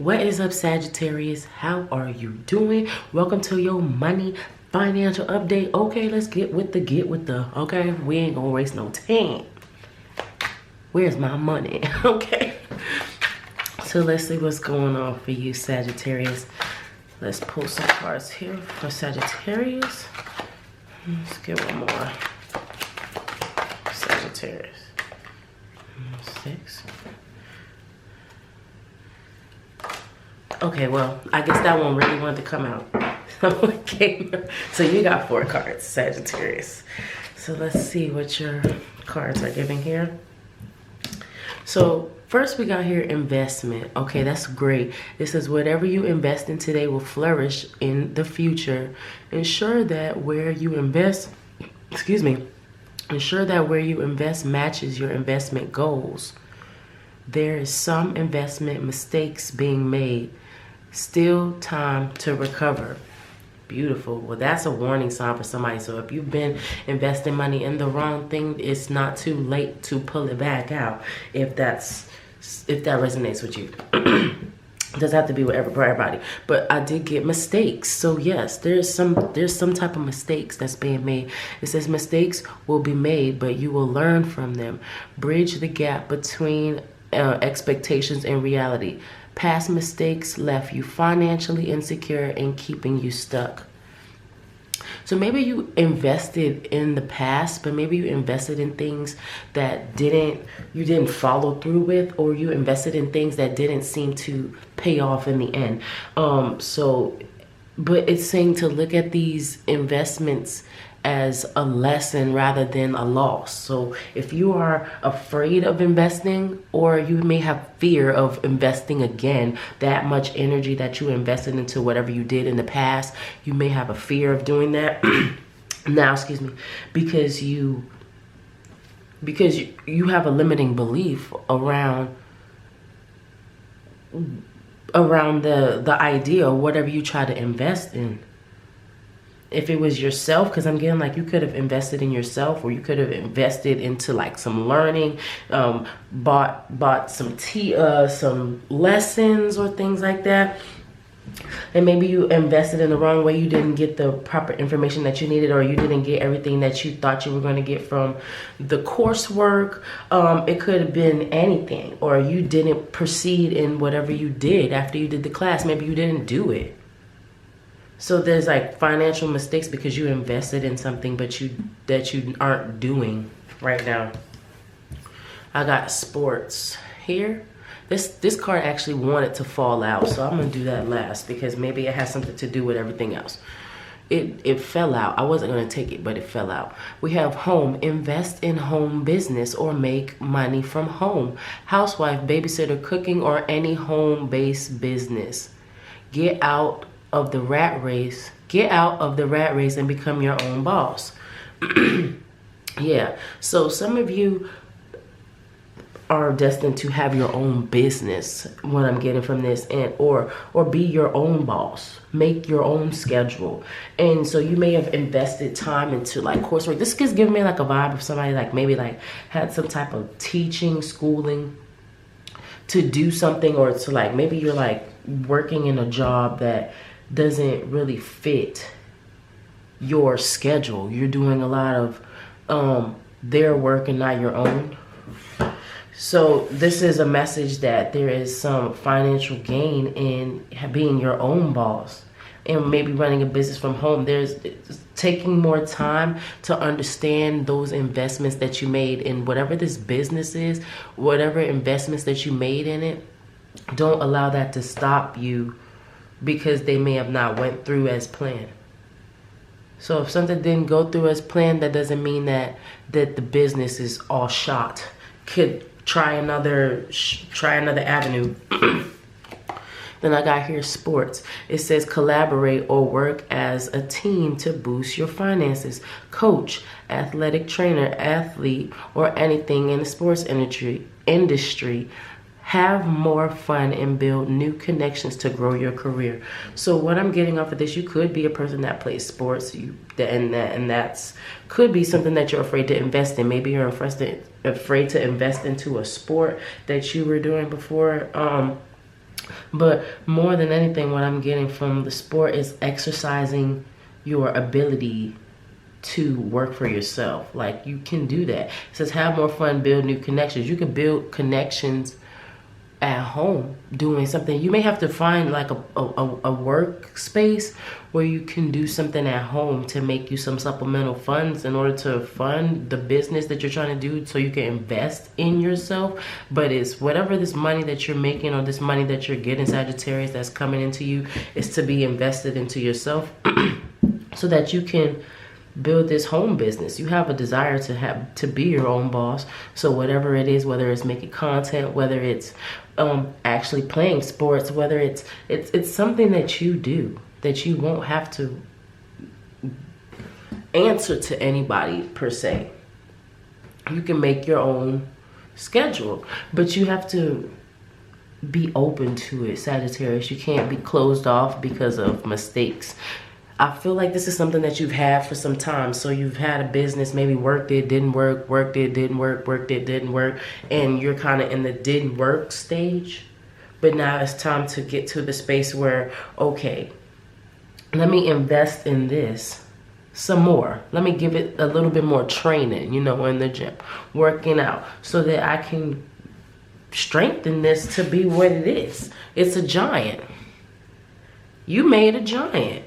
What is up, Sagittarius? How are you doing? Welcome to your money financial update. Okay, let's get with the, okay? We ain't gonna waste no time. Where's my money? Okay. So let's see what's going on for you, Sagittarius. Let's pull some cards here for Sagittarius. Let's get one more. Sagittarius. 6. Okay, well, I guess that one really wanted to come out. Okay, so you got 4 cards, Sagittarius. So let's see what your cards are giving here. So first we got here investment. Okay, that's great. It says whatever you invest in today will flourish in the future. Ensure that where you invest, ensure that where you invest matches your investment goals. There is some investment mistakes being made. Still time to recover. Beautiful. Well, that's a warning sign for somebody. So if you've been investing money in the wrong thing, it's not too late to pull it back out. If that resonates with you. It doesn't have to be with everybody, but I did get mistakes. So yes, there's some type of mistakes that's being made. It says mistakes will be made, but you will learn from them. Bridge the gap between expectations and reality. Past mistakes left you financially insecure and keeping you stuck. So maybe you invested in the past, but maybe you invested in things that you didn't follow through with, or you invested in things that didn't seem to pay off in the end. But it's saying to look at these investments as a lesson rather than a loss. So if you are afraid of investing, or you may have fear of investing again, that much energy that you invested into whatever you did in the past, you may have a fear of doing that now, because you have a limiting belief around the idea of whatever you try to invest in. If it was yourself, because I'm getting like you could have invested in yourself, or you could have invested into like some learning, bought some lessons or things like that. And maybe you invested in the wrong way. You didn't get the proper information that you needed, or you didn't get everything that you thought you were going to get from the coursework. It could have been anything, or you didn't proceed in whatever you did after you did the class. Maybe you didn't do it. So there's like financial mistakes because you invested in something that you aren't doing right now. I got sports here. This card actually wanted to fall out, so I'm gonna do that last because maybe it has something to do with everything else. It fell out. I wasn't gonna take it, but it fell out. We have home. Invest in home business or make money from home. Housewife, babysitter, cooking, or any home-based business. Get out of the rat race. Get out of the rat race and become your own boss. Yeah. So some of you are destined to have your own business, what I'm getting from this, and or be your own boss, make your own schedule. And so you may have invested time into like coursework. This is giving me like a vibe of somebody like maybe like had some type of teaching, schooling to do something, or to like maybe you're like working in a job that doesn't really fit your schedule. You're doing a lot of their work and not your own. So this is a message that there is some financial gain in being your own boss and maybe running a business from home. There's taking more time to understand those investments that you made in whatever this business is, whatever investments that you made in it. Don't allow that to stop you because they may have not went through as planned. So if something didn't go through as planned, that doesn't mean that the business is all shot. Could try another avenue. Then I got here sports. It says collaborate or work as a team to boost your finances. Coach, athletic trainer, athlete, or anything in the sports industry. Have more fun and build new connections to grow your career. So what I'm getting off of this, you could be a person that plays sports, and that's could be something that you're afraid to invest in. Maybe you're afraid to invest into a sport that you were doing before. But more than anything, what I'm getting from the sport is exercising your ability to work for yourself. Like, you can do that. It says have more fun, build new connections. You can build connections at home doing something. You may have to find like a workspace where you can do something at home to make you some supplemental funds in order to fund the business that you're trying to do, so you can invest in yourself. But it's whatever this money that you're making or this money that you're getting, Sagittarius, that's coming into you, is to be invested into yourself so that you can build this home business. You have a desire to be your own boss. So whatever it is, whether it's making content, whether it's actually playing sports, whether it's something that you do, that you won't have to answer to anybody per se. You can make your own schedule, but you have to be open to it, Sagittarius. You can't be closed off because of mistakes. I feel like this is something that you've had for some time. So you've had a business, maybe worked it, didn't work, worked it, didn't work, worked it, didn't work. And you're kind of in the didn't work stage. But now it's time to get to the space where, okay, let me invest in this some more. Let me give it a little bit more training, you know, in the gym, working out, so that I can strengthen this to be what it is. It's a giant. You made a giant.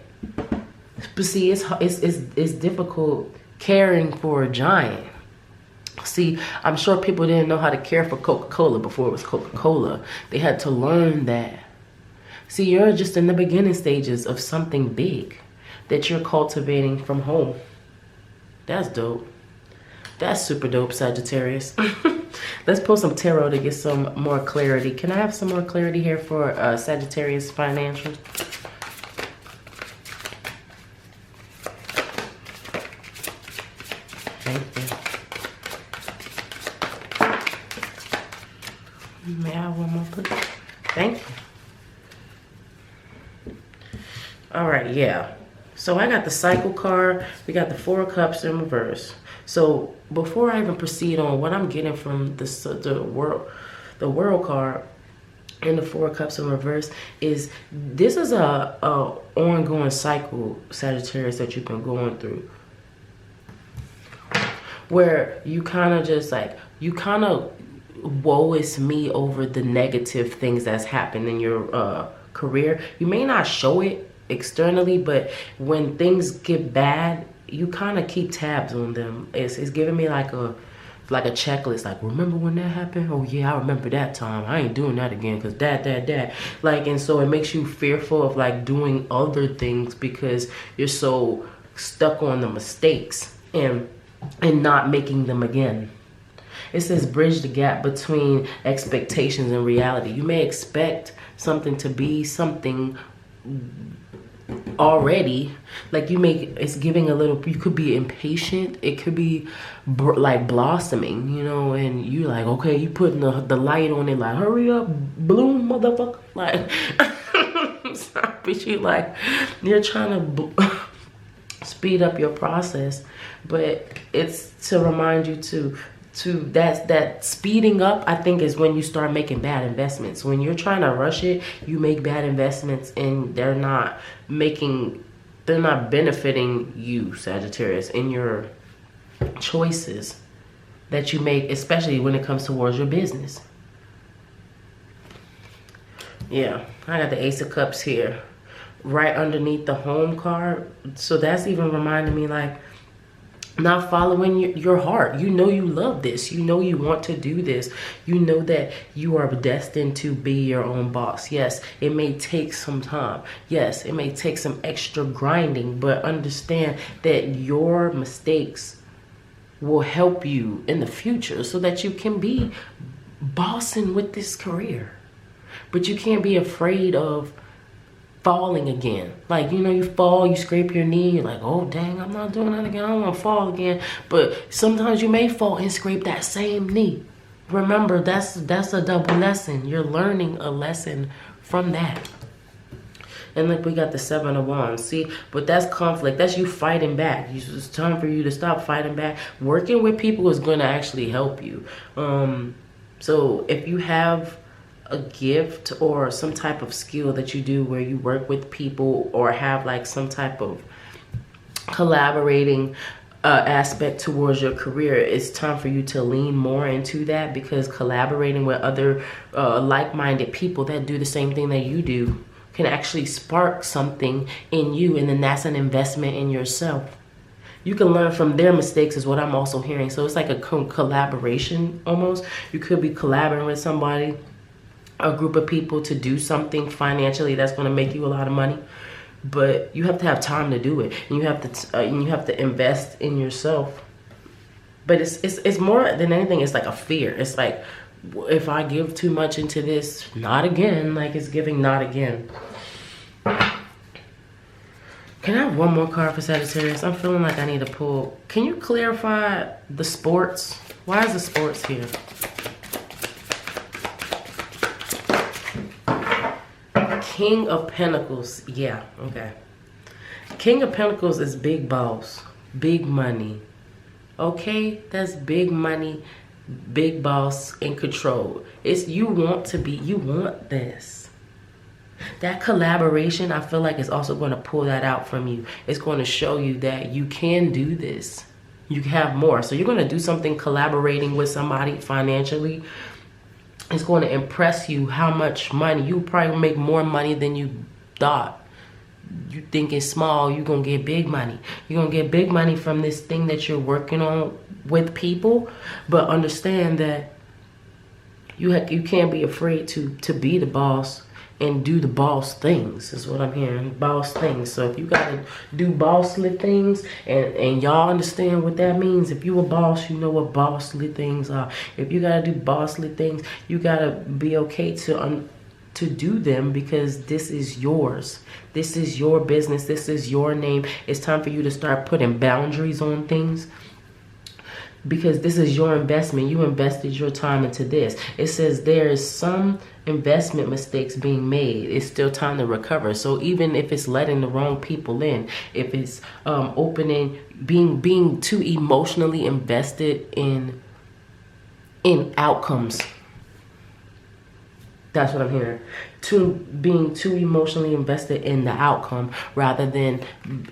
But see, it's difficult caring for a giant. See, I'm sure people didn't know how to care for Coca-Cola before it was Coca-Cola. They had to learn that. See, you're just in the beginning stages of something big that you're cultivating from home. That's dope. That's super dope, Sagittarius. Let's pull some tarot to get some more clarity. Can I have some more clarity here for Sagittarius Financial? May I have one more, please? Thank you. All right, yeah. So I got the Cycle card. We got the Four of Cups in reverse. So before I even proceed on, what I'm getting from the World card and the Four of Cups in reverse is this is a ongoing cycle, Sagittarius, that you've been going through, where you kind of just like, you kind of woe is me over the negative things that's happened in your career. You may not show it externally, but when things get bad, you kind of keep tabs on them. It's giving me like a checklist, like, remember when that happened? Oh yeah, I remember that time. I ain't doing that again because that. Like, and so it makes you fearful of like doing other things because you're so stuck on the mistakes and not making them again. It says bridge the gap between expectations and reality. You may expect something to be something already. Like it's giving a little, you could be impatient. It could be like blossoming, you know, and you like, okay, you putting the light on it, like, hurry up, bloom, motherfucker. Like, sorry, but you're trying to speed up your process. But it's to remind you to that speeding up, I think, is when you start making bad investments. When you're trying to rush it, you make bad investments and they're not benefiting you, Sagittarius, in your choices that you make, especially when it comes towards your business. Yeah, I got the Ace of Cups here right underneath the Home card. So that's even reminding me, like, not following your heart. You know you love this. You know you want to do this. You know that you are destined to be your own boss. Yes, it may take some time. Yes, it may take some extra grinding, but understand that your mistakes will help you in the future so that you can be bossing with this career. But you can't be afraid of falling again. Like, you know, you fall, you scrape your knee, you're like, oh dang, I'm not doing that again, I don't want to fall again. But sometimes you may fall and scrape that same knee. Remember, that's a double lesson. You're learning a lesson from that. And like, we got the Seven of Wands. See, but that's conflict. That's you fighting back. It's time for you to stop fighting back. Working with people is going to actually help you. So if you have a gift or some type of skill that you do where you work with people or have like some type of collaborating aspect towards your career, it's time for you to lean more into that, because collaborating with other like-minded people that do the same thing that you do can actually spark something in you, and then that's an investment in yourself. You can learn from their mistakes is what I'm also hearing. So it's like a collaboration almost. You could be collaborating with somebody, a group of people, to do something financially that's going to make you a lot of money. But you have to have time to do it, and you have to invest in yourself. But it's more than anything. It's like a fear. It's like, if I give too much into this, not again. Like, it's giving not again. Can I have one more card for Sagittarius? I'm feeling like I need to pull. Can you clarify the sports? Why is the sports here? King of Pentacles. Yeah, okay. King of Pentacles is big boss, big money. Okay, that's big money, big boss, and control. It's you want this. That collaboration, I feel like, is also going to pull that out from you. It's going to show you that you can do this. You have more. So you're going to do something collaborating with somebody financially. It's going to impress you how much money. You probably make more money than you thought. You think it's small, you're going to get big money. You're going to get big money from this thing that you're working on with people. But understand that you can't be afraid to be the boss and do the boss things, is what I'm hearing. Boss things. So if you gotta do bossly things, and y'all understand what that means. If you a boss, you know what bossly things are. If you gotta do bossly things, you gotta be okay to do them, because this is yours. This is your business. This is your name. It's time for you to start putting boundaries on things, because this is your investment. You invested your time into this. It says there is some investment mistakes being made. It's still time to recover. So even if it's letting the wrong people in, if it's opening, being too emotionally invested in outcomes. That's what I'm hearing. Being too emotionally invested in the outcome rather than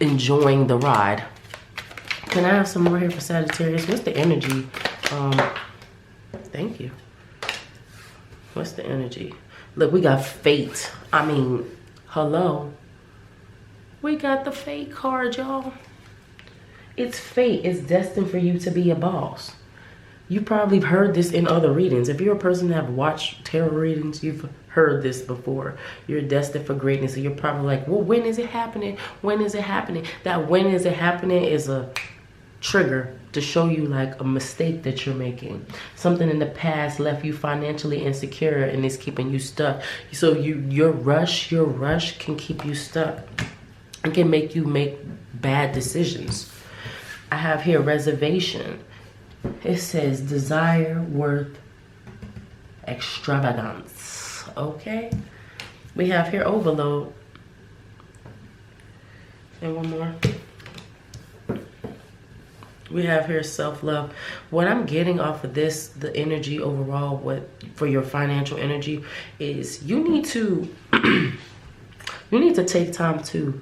enjoying the ride. Can I have some more here for Sagittarius? What's the energy? Thank you. What's the energy? Look, we got fate. I mean, hello. We got the fate card, y'all. It's fate. It's destined for you to be a boss. You probably heard this in other readings. If you're a person that have watched tarot readings, you've heard this before. You're destined for greatness. And you're probably like, well, when is it happening? When is it happening? That when is it happening is a trigger to show you like a mistake that you're making. Something in the past left you financially insecure and is keeping you stuck. So your rush can keep you stuck. It can make you make bad decisions. I have here reservation. It says desire worth extravagance. Okay. We have here overload. And one more. We have here self-love. What I'm getting off of this, the energy overall, for your financial energy, is you need to take time to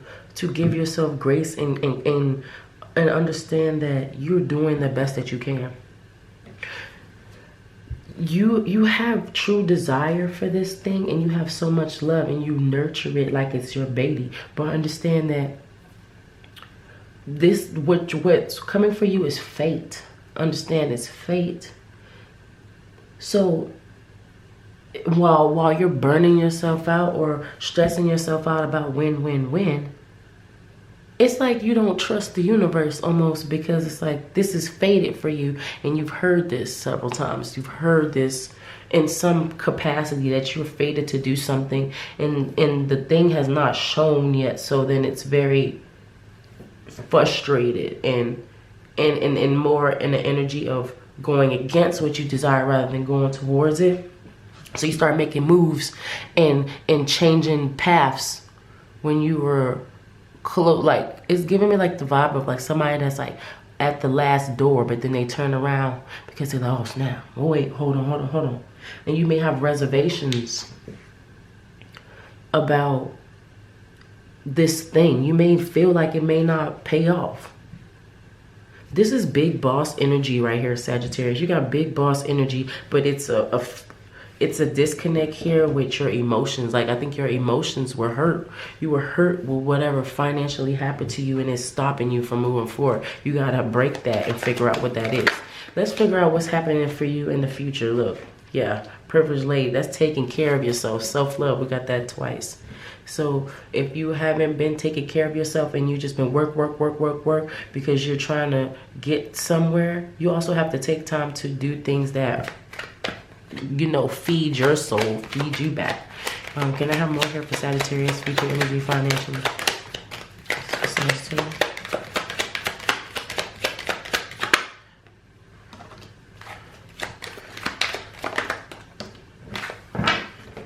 give yourself grace and understand that you're doing the best that you can. You have true desire for this thing, and you have so much love, and you nurture it like it's your baby. But understand that what's coming for you is fate. Understand, it's fate. So while you're burning yourself out or stressing yourself out about when, it's like you don't trust the universe almost, because it's like this is fated for you, and you've heard this several times. You've heard this in some capacity that you're fated to do something, and the thing has not shown yet. So then it's very frustrated and more in the energy of going against what you desire rather than going towards it. So you start making moves and changing paths when you were close. Like, it's giving me like the vibe of like somebody that's like at the last door, but then they turn around because they're like, oh snap, oh wait, hold on. And you may have reservations about this thing. You may feel like it may not pay off. This is big boss energy right here, Sagittarius. You got big boss energy, but it's a disconnect here with your emotions. Like, I think your emotions were hurt. You were hurt with whatever financially happened to you, and it's stopping you from moving forward. You gotta break that and figure out what that is. Let's figure out what's happening for you in the future. Look, yeah, privileged lady, that's taking care of yourself. Self-love, we got that twice. So if you haven't been taking care of yourself and you just been work because you're trying to get somewhere, you also have to take time to do things that, you know, feed your soul, feed you back. Can I have more here for Sagittarius, future energy, financially?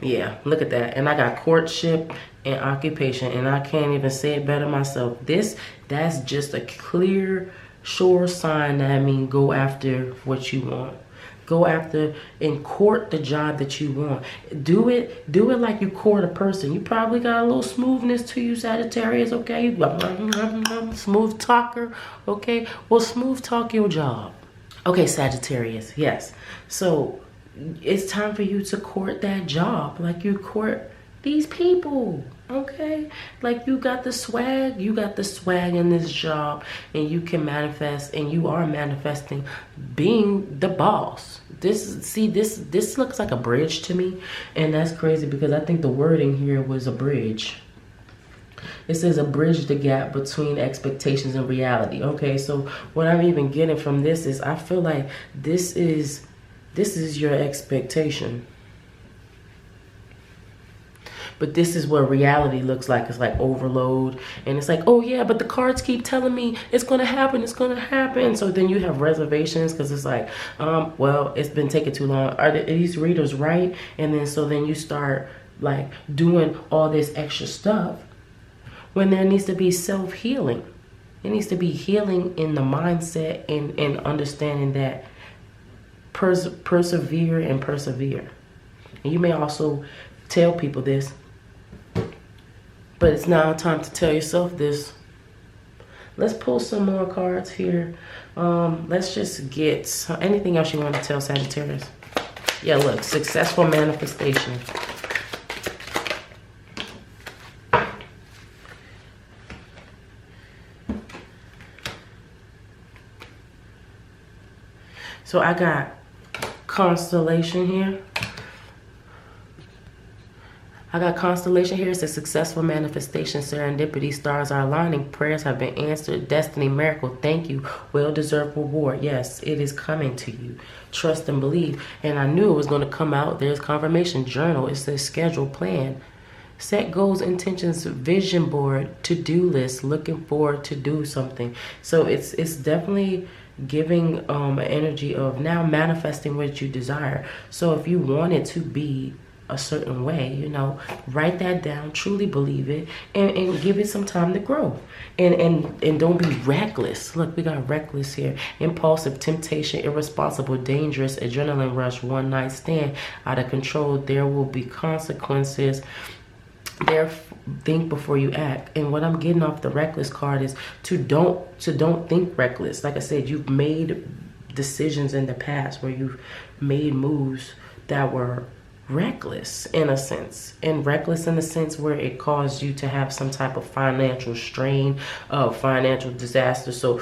Yeah, look at that. And I got courtship and occupation, and I can't even say it better myself. That's just a clear, sure sign that I mean go after what you want. Go after and court the job that you want. Do it like you court a person. You probably got a little smoothness to you, Sagittarius, okay? Smooth talker, okay? Well, smooth talk your job. Okay, Sagittarius, yes. So it's time for you to court that job like you court these people, okay? Like, you got the swag in this job, and you can manifest, and you are manifesting being the boss. This looks like a bridge to me, and that's crazy because I think the wording here was a bridge. It says a bridge the gap between expectations and reality. Okay, so what I'm even getting from this is I feel like this is your expectation. But this is what reality looks like. It's like overload. And it's like, oh yeah, but the cards keep telling me it's going to happen. It's going to happen. So then you have reservations because it's like, well, it's been taking too long. Are these readers right? And then so then you start like doing all this extra stuff when there needs to be self-healing. It needs to be healing in the mindset and understanding that persevere. And you may also tell people this, but it's now time to tell yourself this. Let's pull some more cards here. Let's just get anything else you want to tell Sagittarius. Yeah, look, successful manifestation. So I got constellation here. I got constellation here. It's a successful manifestation. Serendipity. Stars are aligning. Prayers have been answered. Destiny. Miracle. Thank you. Well-deserved reward. Yes, it is coming to you. Trust and believe. And I knew it was going to come out. There's confirmation. Journal. It says schedule, plan. Set goals, intentions, vision board, to-do list. Looking forward to do something. So it's definitely giving an energy of now manifesting what you desire. So if you want it to be a certain way, you know, write that down, truly believe it, and give it some time to grow, and don't be reckless. Look, we got reckless here. Impulsive, temptation, irresponsible, dangerous, adrenaline rush, one night stand, out of control. There will be consequences. Think before you act. And what I'm getting off the reckless card is to don't think reckless. Like I said, you've made decisions in the past where you've made moves that were reckless in a sense, and reckless in the sense where it caused you to have some type of financial strain, financial disaster. So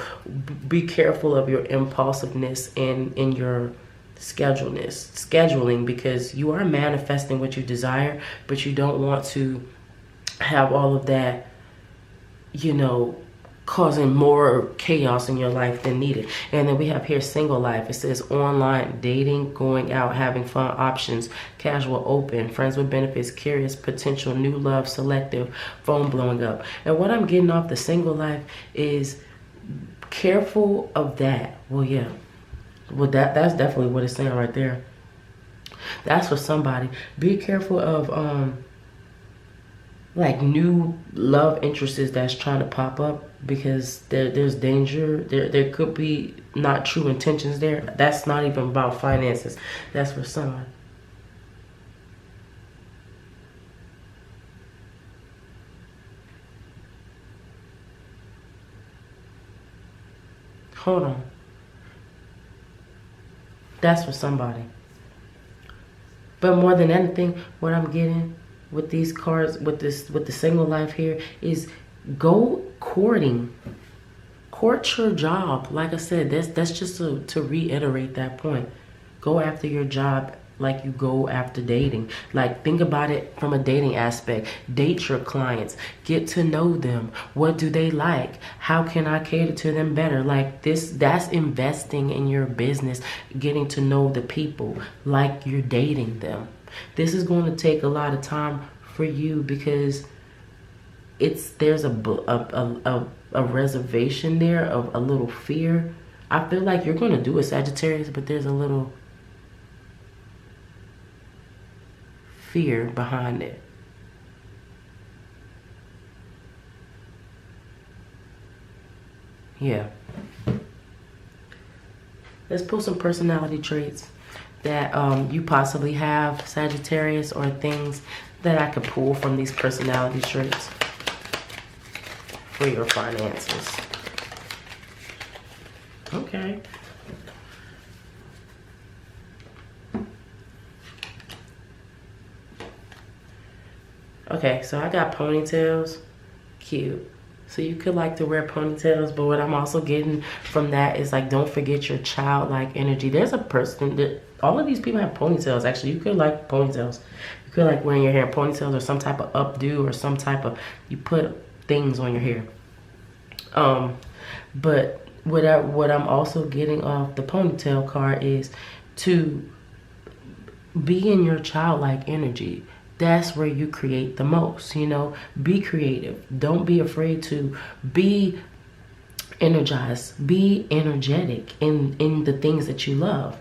be careful of your impulsiveness and in your scheduling, because you are manifesting what you desire, but you don't want to have all of that, you know, causing more chaos in your life than needed. And then we have here single life. It says online, dating, going out, having fun, options, casual, open, friends with benefits, curious, potential, new love, selective, phone blowing up. And what I'm getting off the single life is careful of that. Well, yeah. Well, that's definitely what it's saying right there. That's for somebody. Be careful of like new love interests that's trying to pop up, because there's danger. There could be not true intentions there. That's not even about finances. That's for someone. Hold on. That's for somebody. But more than anything, what I'm getting with these cards, with the single life here, is go courting. Court your job. Like I said, that's just to reiterate that point. Go after your job like you go after dating. Like, think about it from a dating aspect. Date your clients. Get to know them. What do they like? How can I cater to them better? Like that's investing in your business, getting to know the people like you're dating them. This is going to take a lot of time for you because there's a reservation there of a little fear. I feel like you're going to do a Sagittarius, but there's a little fear behind it. Yeah. Let's pull some personality traits that you possibly have, Sagittarius, or things that I could pull from these personality traits for your finances. Okay. Okay, so I got ponytails. Cute. So you could like to wear ponytails, but what I'm also getting from that is like, don't forget your childlike energy. There's a person that, all of these people have ponytails. Actually, you could like ponytails. You could like wearing your hair in ponytails or some type of updo or some type of, you put things on your hair. But what I'm also getting off the ponytail card is to be in your childlike energy. That's where you create the most, you know. Be creative. Don't be afraid to be energized. Be energetic in the things that you love.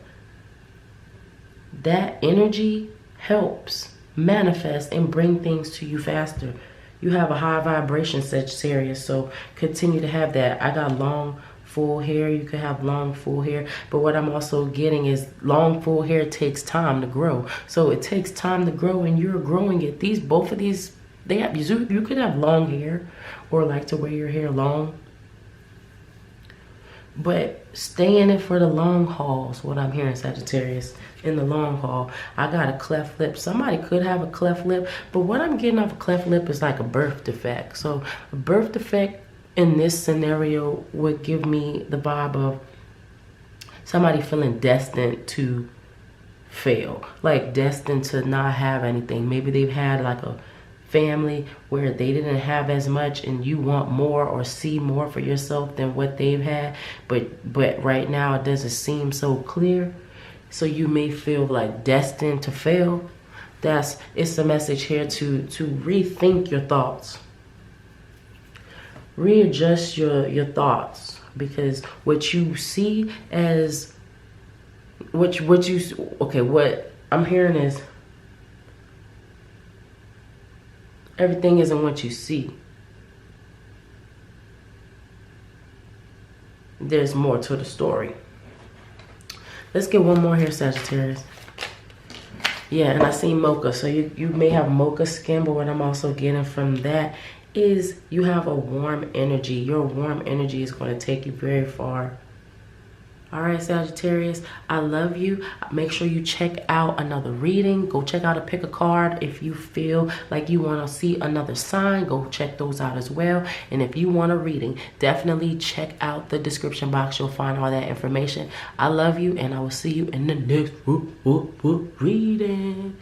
That energy helps manifest and bring things to you faster. You have a high vibration, Sagittarius, so continue to have that. I got long, full hair. You could have long, full hair. But what I'm also getting is long, full hair takes time to grow. So it takes time to grow, and you're growing it. Both of these, you could have long hair or like to wear your hair long. But stay in it for the long hauls, what I'm hearing, Sagittarius. In the long haul, I got a cleft lip. Somebody could have a cleft lip, but what I'm getting off a cleft lip is like a birth defect. So a birth defect in this scenario would give me the vibe of somebody feeling destined to fail, like destined to not have anything. Maybe they've had like a family where they didn't have as much and you want more or see more for yourself than what they've had, but right now it doesn't seem so clear, so you may feel like destined to fail. It's a message here to rethink your thoughts, readjust your thoughts, because what you see as what I'm hearing is everything isn't what you see. There's more to the story. Let's get one more here, Sagittarius. Yeah, and I see mocha. So you may have mocha skin, but what I'm also getting from that is you have a warm energy. Your warm energy is going to take you very far. All right, Sagittarius, I love you. Make sure you check out another reading. Go check out a pick a card. If you feel like you want to see another sign, go check those out as well. And if you want a reading, definitely check out the description box. You'll find all that information. I love you, and I will see you in the next reading.